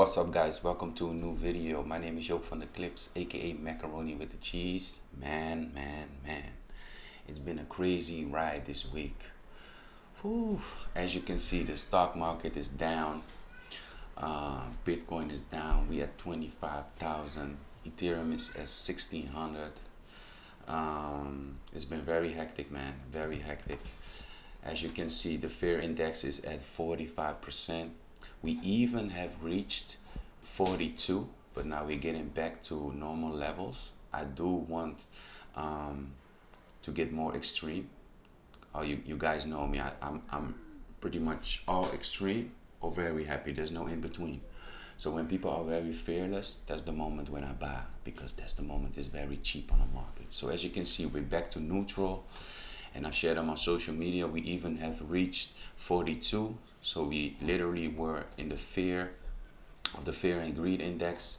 What's up, guys? Welcome to a new video. My name is Joop from the Clips, aka Macaroni with the Cheese. Man. It's been a crazy ride this week. Whew. As you can see, the stock market is down. Bitcoin is down. We at 25,000. Ethereum is at 1,600. It's been very hectic, man. Very hectic. As you can see, the fear index is at 45%. We even have reached 42, but now we're getting back to normal levels. I do want to get more extreme. You guys know me. I'm pretty much all extreme or very happy. There's no in between. So when people are very fearless, that's the moment when I buy, because that's the moment it's very cheap on the market. So as you can see, we're back to neutral, and I shared on my social media. We even have reached 42. So we literally were in the fear and greed index,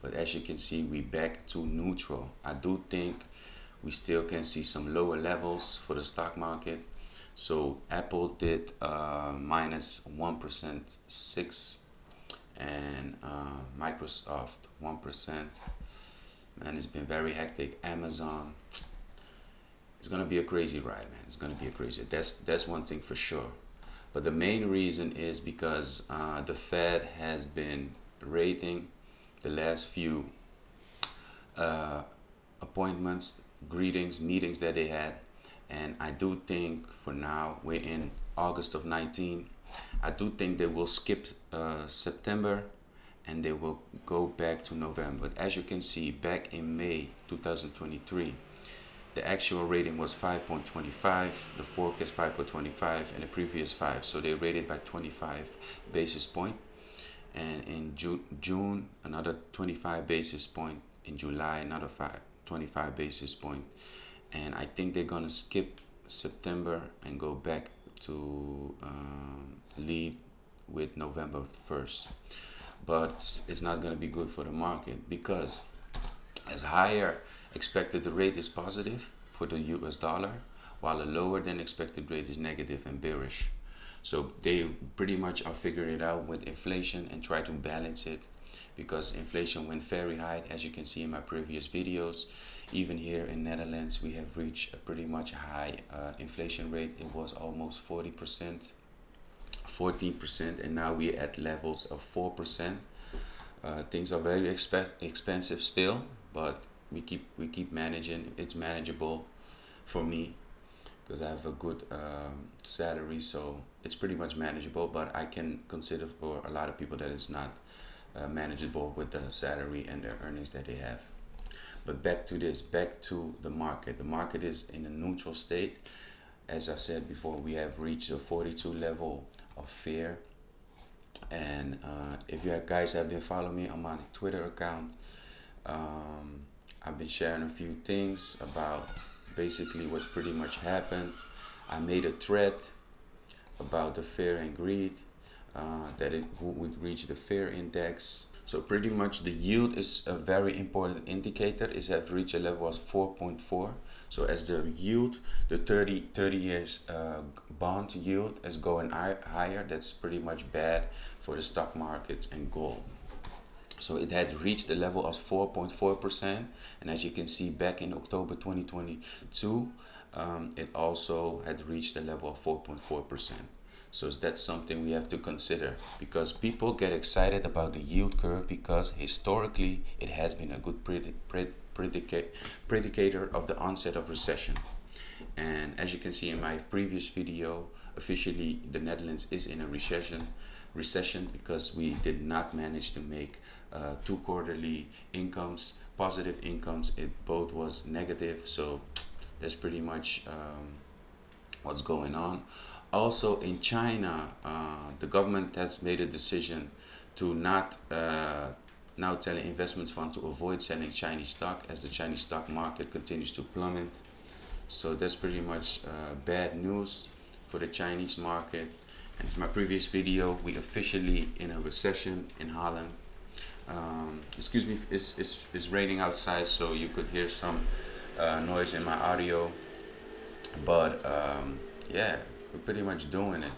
but as you can see, we back to neutral. I do think we still can see some lower levels for the stock market. So Apple did minus 1%, 6, and Microsoft 1%. Man, it's been very hectic. Amazon, it's gonna be a crazy ride, man. It's gonna be a crazy. That's one thing for sure. But the main reason is because the Fed has been rating the last few appointments, meetings that they had. And I do think for now, we're in August of 19. I do think they will skip September and they will go back to November. But as you can see, back in May 2023, the actual rating was 5.25, the forecast 5.25, and the previous 5. So they rated by 25 basis point. And in June, another 25 basis point. In July, another 25 basis point. And I think they're gonna skip September and go back to lead with November 1st. But it's not gonna be good for the market, because as higher expected, the rate is positive for the US dollar, while a lower than expected rate is negative and bearish. So they pretty much are figuring it out with inflation and try to balance it, because inflation went very high, as you can see in my previous videos. Even here in Netherlands, we have reached a pretty much high inflation rate. It was almost 40%, 14%, and now we're at levels of 4%. Things are very expensive still, but we keep managing. It's manageable for me because I have a good salary, so it's pretty much manageable. But I can consider for a lot of people that it's not manageable with the salary and the earnings that they have. But back to the market. The market is in a neutral state. As I said before, we have reached a 42 level of fear. And if you guys have been following me on my Twitter account, I've been sharing a few things about basically what pretty much happened. I made a thread about the fear and greed, that it would reach the fear index. So pretty much the yield is a very important indicator. It has reached a level of 4.4. So as the yield, the 30 years bond yield is going higher, that's pretty much bad for the stock markets and gold. So it had reached the level of 4.4%, and as you can see, back in October 2022, it also had reached the level of 4.4%. So that's something we have to consider, because people get excited about the yield curve because historically it has been a good predicator of the onset of recession. And as you can see in my previous video, officially the Netherlands is in a recession because we did not manage to make 2 quarterly incomes, positive incomes. It both was negative. So that's pretty much what's going on. Also in China, the government has made a decision to not now telling investment funds to avoid selling Chinese stock, as the Chinese stock market continues to plummet. So that's pretty much bad news for the Chinese market. And in my previous video, we officially in a recession in Holland. Excuse me, it's raining outside, so you could hear some noise in my audio. But yeah, we're pretty much doing it.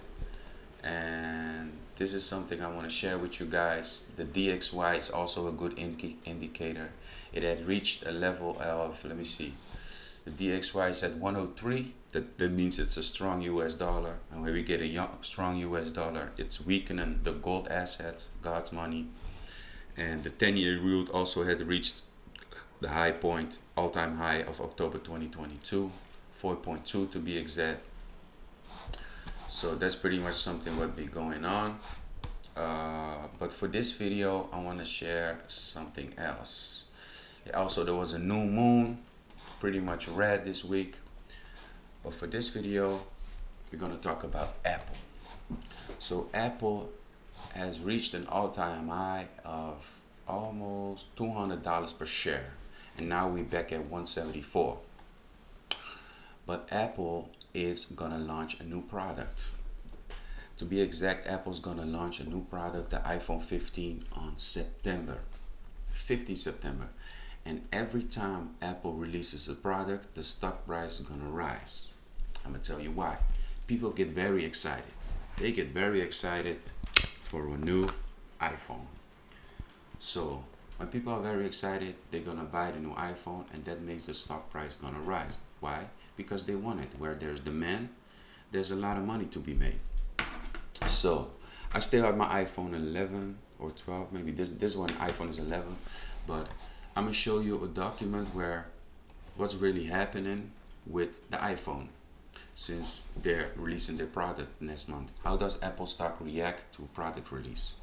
And this is something I want to share with you guys. The DXY is also a good indicator. It had reached a level of, let me see, the DXY is at 103. That means it's a strong US dollar. And when we get a strong US dollar, it's weakening the gold assets, God's money. And the 10-year route also had reached the high point, all-time high of October 2022, 4.2 to be exact. So that's pretty much something what be going on. But for this video, I want to share something else. Also, there was a new moon, pretty much red this week. But for this video, we're going to talk about Aaple. So Aaple has reached an all-time high of almost $200 per share. And now we're back at 174. But Aaple is gonna launch a new product. To be exact, Apple's gonna launch a new product, the iPhone 15, on September 15 September. And every time Aaple releases a product, the stock price is gonna rise. I'm gonna tell you why. People get very excited. They get very excited for a new iPhone. So when people are very excited, they're gonna buy the new iPhone, and that makes the stock price gonna rise. Why? Because they want it. Where there's demand, there's a lot of money to be made. So I still have my iPhone 11 or 12, maybe this one iPhone is 11, but I'm gonna show you a document where what's really happening with the iPhone since they're releasing their product next month. How does Apple stock react to product release?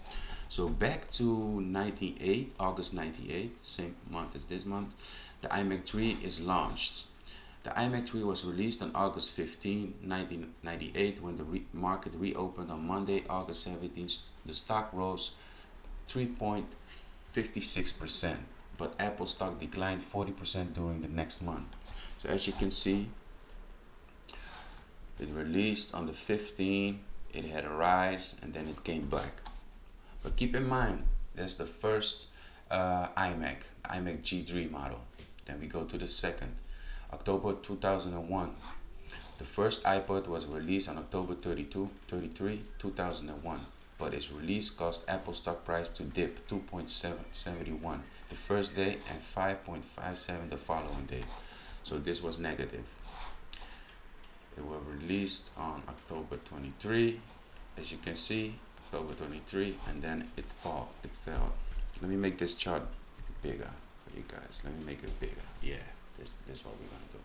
So back to 98, August 98, same month as this month, the iMac 3 is launched. The iMac 3 was released on August 15, 1998, when the market reopened on Monday, August 17. The stock rose 3.56%, but Apple stock declined 40% during the next month. So as you can see, it released on the 15th, it had a rise, and then it came back. But keep in mind, that's the first iMac G3 model. Then we go to the second. October 2001. The first iPod was released on October 33, 2001, but its release caused Apple stock price to dip 2.71 the first day and 5.57 the following day. So this was negative. It was released on October 23, as you can see, October 23, and then it fell. Let me make this chart bigger for you guys. Let me make it bigger. Yeah. This is what we're gonna do.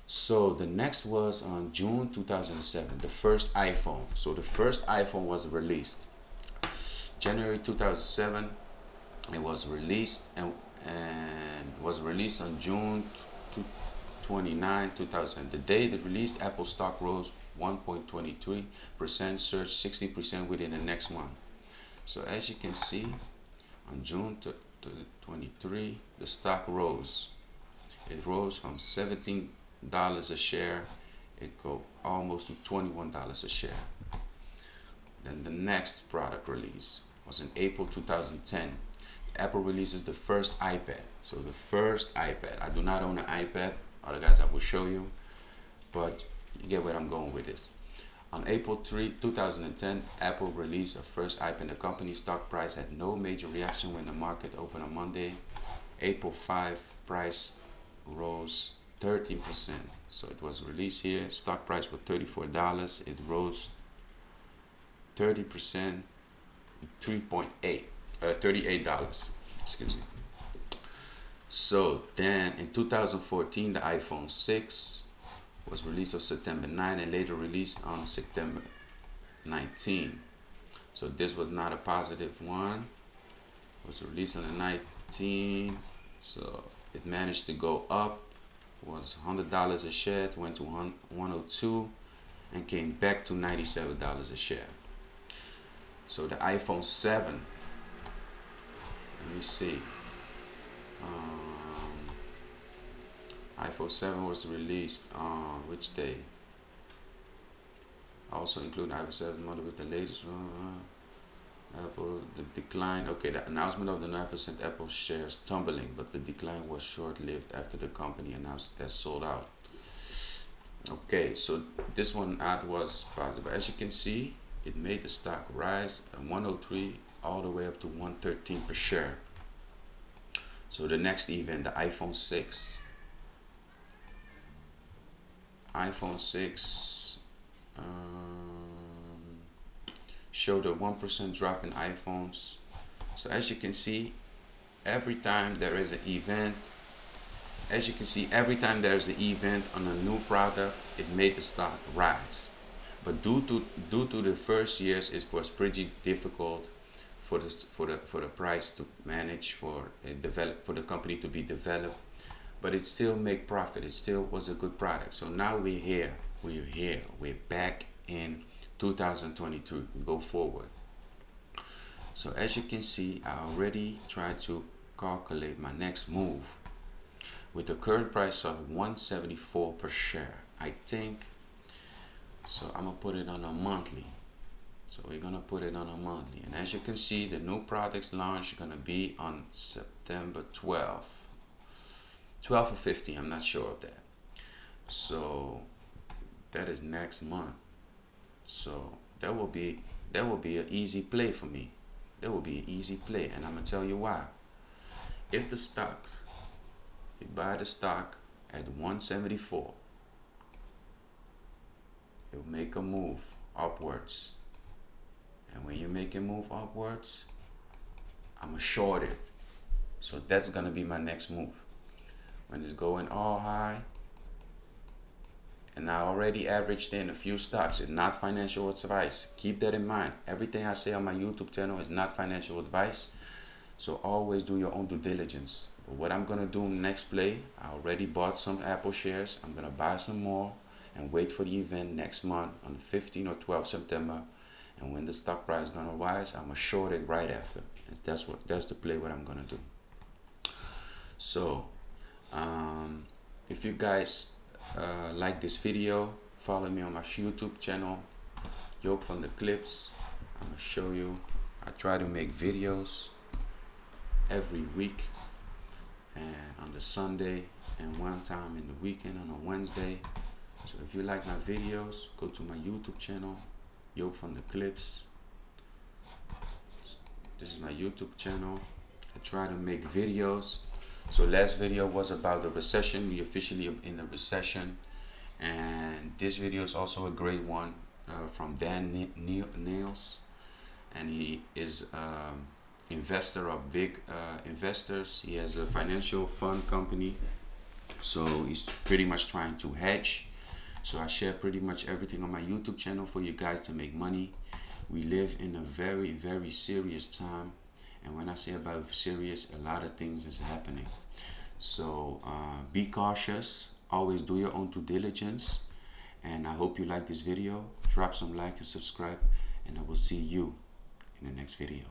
So the next was on June 2007, the first iPhone. So the first iPhone was released January 2007. It was released and was released on June 29, 2000. The day it released, Apple stock rose 1.23%, surged 60% within the next month. So as you can see, on June 23, the stock rose. It rose from $17 a share. It go almost to $21 a share. Then the next product release was in April 2010. Apple releases the first iPad. So the first iPad. I do not own an iPad. Other guys I will show you, but you get where I'm going with this. On April 3, 2010, Apple released the first iPad. The company stock price had no major reaction when the market opened on Monday. April 5, price rose 13%. So it was released here. Stock price was $34. It rose 30%, $38. Excuse me. So then in 2014, the iPhone 6 was released on September 9 and later released on September 19. So this was not a positive one. It was released on the 19th. So it managed to go up. It was $100 a share. It went to 102 and came back to $97 a share. So the iPhone 7. Let me see. iPhone 7 was released on which day? Also include iPhone 7 model with the latest Apple, the decline. Okay, the announcement of the 9% Apple shares tumbling, but the decline was short-lived after the company announced that sold out. Okay, so this one ad was positive. As you can see, it made the stock rise at 103 all the way up to 113 per share. So the next event, the iPhone 6. iPhone 6 showed a 1% drop in iPhones. So as you can see, every time there is an event, every time there's an event on a new product, it made the stock rise. But due to the first years, it was pretty difficult for the price to manage, for the company to be developed. But it still make profit. It still was a good product. So now we're here. We're back in 2022. We go forward. So as you can see, I already tried to calculate my next move with the current price of 174 per share. I think so. I'm gonna put it on a monthly. So we're gonna put it on a monthly, and as you can see, the new products launch are gonna be on September 12th. 12 or 15, I'm not sure of that. So that is next month. So that will be an easy play for me. That will be an easy play, and I'm gonna tell you why. If the stocks, you buy the stock at 174, you'll make a move upwards, and when you make a move upwards, I'm gonna short it. So that's gonna be my next move. When it's going all high, and I already averaged in a few stocks. It's not financial advice. Keep that in mind. Everything I say on my YouTube channel is not financial advice. So always do your own due diligence. But what I'm gonna do next play, I already bought some Apple shares. I'm gonna buy some more and wait for the event next month on the 15th or 12th September. And when the stock price is gonna rise, I'm gonna short it right after. And that's the play what I'm gonna do. So if you guys like this video, follow me on my YouTube channel, Joop from the Clips. I'm gonna show you. I try to make videos every week, and on the Sunday, and one time in the weekend on a Wednesday. So if you like my videos, go to my YouTube channel, Joop from the Clips. This is my YouTube channel. I try to make videos. So last video was about the recession. We officially are in the recession, and this video is also a great one from Dan Niels, and he is investor of big investors. He has a financial fund company, so he's pretty much trying to hedge. So I share pretty much everything on my YouTube channel for you guys to make money. We live in a very, very serious time. And when I say about serious, a lot of things is happening. So be cautious. Always do your own due diligence. And I hope you like this video. Drop some like and subscribe. And I will see you in the next video.